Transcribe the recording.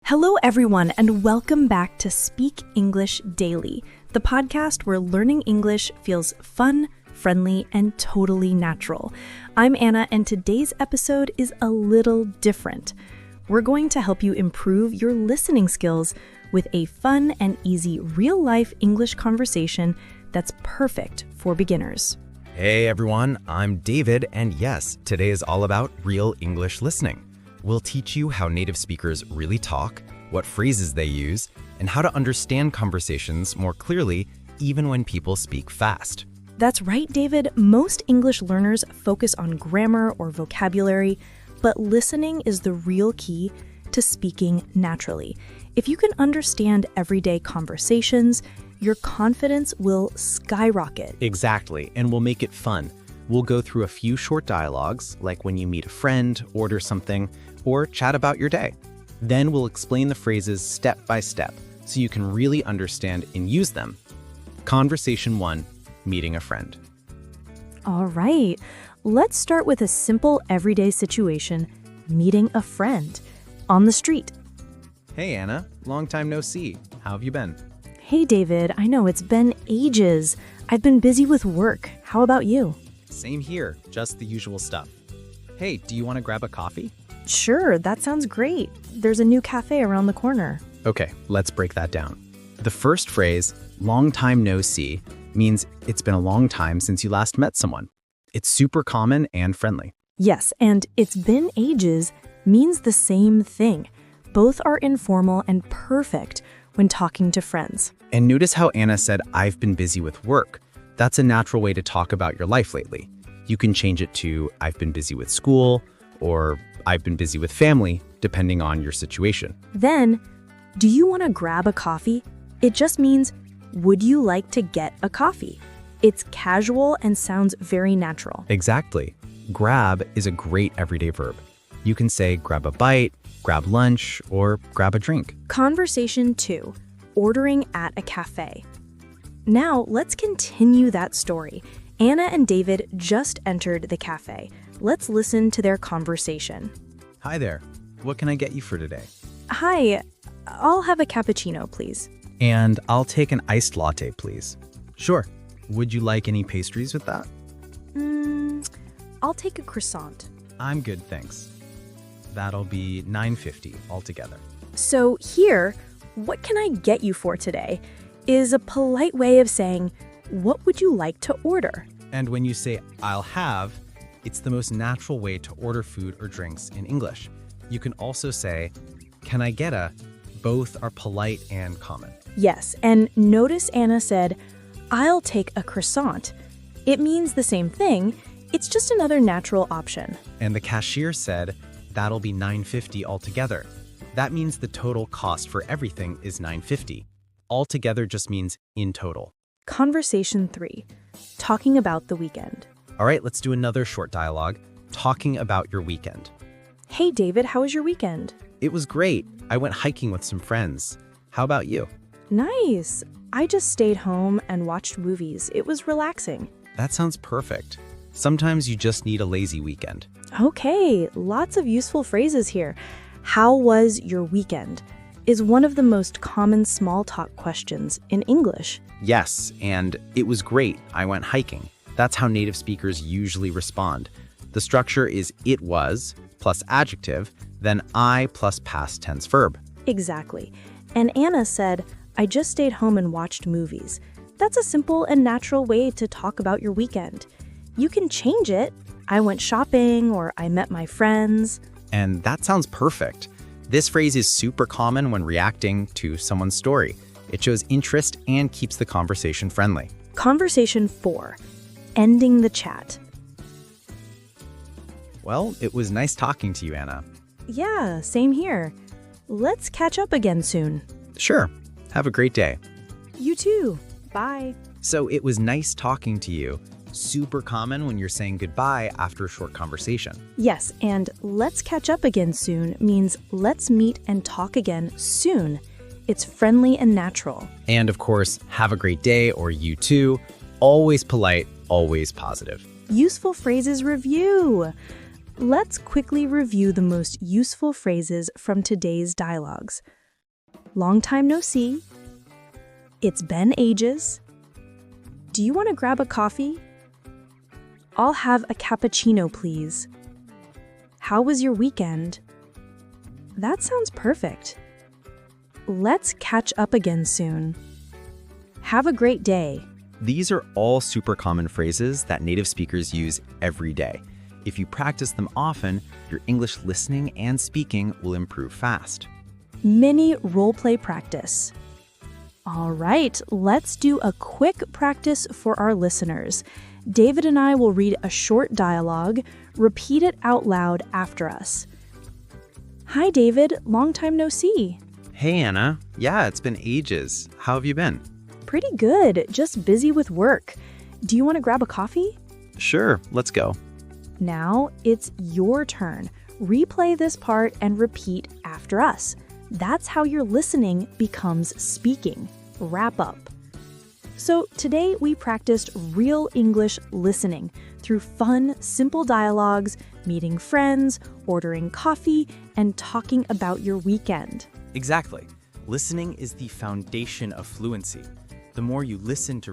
Hello, everyone, and welcome back to Speak English Daily, the podcast where learning English feels fun, friendly, and totally natural. I'm Anna, and today's episode is a little different. We're going to help you improve your listening skills with a fun and easy real-life English conversation that's perfect for beginners. Hey everyone, I'm David, and yes, today is all about real English listening. We'll teach you how native speakers really talk, what phrases they use, and how to understand conversations more clearly even when people speak fast. That's right, David. Most English learners focus on grammar or vocabulary, but listening is the real key to speaking naturally. If you can understand everyday conversations, your confidence will skyrocket. Exactly, and we'll make it fun. We'll go through a few short dialogues, like when you meet a friend, order something, or chat about your day. Then we'll explain the phrases step by step so you can really understand and use them. Conversation 1, meeting a friend. All right, let's start with a simple everyday situation, meeting a friend on the street. Hey Anna, long time no see. How have you been? Hey David, I know it's been ages. I've been busy with work. How about you? Same here, just the usual stuff. Hey, do you want to grab a coffee? Sure, that sounds great. There's a new cafe around the corner. Okay, let's break that down. The first phrase, long time no see, means it's been a long time since you last met someone. It's super common and friendly. Yes, and it's been ages means the same thing. Both are informal and perfect when talking to friends. And notice how Anna said, I've been busy with work. That's a natural way to talk about your life lately. You can change it to, I've been busy with school, or I've been busy with family, depending on your situation. Then, do you want to grab a coffee? It just means, would you like to get a coffee? It's casual and sounds very natural. Exactly. Grab is a great everyday verb. You can say grab a bite, grab lunch, or grab a drink. Conversation 2, ordering at a cafe. Now, let's continue that story. Anna and David just entered the cafe. Let's listen to their conversation. Hi there. What can I get you for today? Hi, I'll have a cappuccino, please. And I'll take an iced latte, please. Sure. Would you like any pastries with that? I'll take a croissant. I'm good, thanks. That'll be $9.50 altogether. So here, what can I get you for today is a polite way of saying, what would you like to order? And when you say, I'll have, it's the most natural way to order food or drinks in English. You can also say, can I get a? Both are polite and common. Yes, and notice Anna said, I'll take a croissant. It means the same thing, it's just another natural option. And the cashier said, that'll be $9.50 altogether. That means the total cost for everything is $9.50. Altogether just means in total. Conversation 3, talking about the weekend. All right, let's do another short dialogue, talking about your weekend. Hey David, how was your weekend? It was great. I went hiking with some friends. How about you? Nice. I just stayed home and watched movies. It was relaxing. That sounds perfect. Sometimes you just need a lazy weekend. Okay, lots of useful phrases here. How was your weekend? Is one of the most common small talk questions in English. Yes, and it was great. I went hiking. That's how native speakers usually respond. The structure is it was plus adjective, then I plus past tense verb. Exactly. And Anna said, I just stayed home and watched movies. That's a simple and natural way to talk about your weekend. You can change it. I went shopping or I met my friends. And that sounds perfect. This phrase is super common when reacting to someone's story. It shows interest and keeps the conversation friendly. Conversation 4, ending the chat. Well, it was nice talking to you, Anna. Yeah, same here. Let's catch up again soon. Sure. Have a great day. You too. Bye. So it was nice talking to you. Super common when you're saying goodbye after a short conversation. Yes, and let's catch up again soon means let's meet and talk again soon. It's friendly and natural. And of course, have a great day or you too. Always polite, always positive. Useful phrases review. Let's quickly review the most useful phrases from today's dialogues. Long time no see. It's been ages. Do you want to grab a coffee? I'll have a cappuccino, please. How was your weekend? That sounds perfect. Let's catch up again soon. Have a great day. These are all super common phrases that native speakers use every day. If you practice them often, your English listening and speaking will improve fast. Mini role-play practice. All right, let's do a quick practice for our listeners. David and I will read a short dialogue. Repeat it out loud after us. Hi, David. Long time no see. Hey, Anna. Yeah, it's been ages. How have you been? Pretty good. Just busy with work. Do you want to grab a coffee? Sure, let's go. Now it's your turn. Replay this part and repeat after us. That's how your listening becomes speaking. Wrap up. So today we practiced real English listening through fun, simple dialogues, meeting friends, ordering coffee, and talking about your weekend. Exactly. Listening is the foundation of fluency. The more you listen to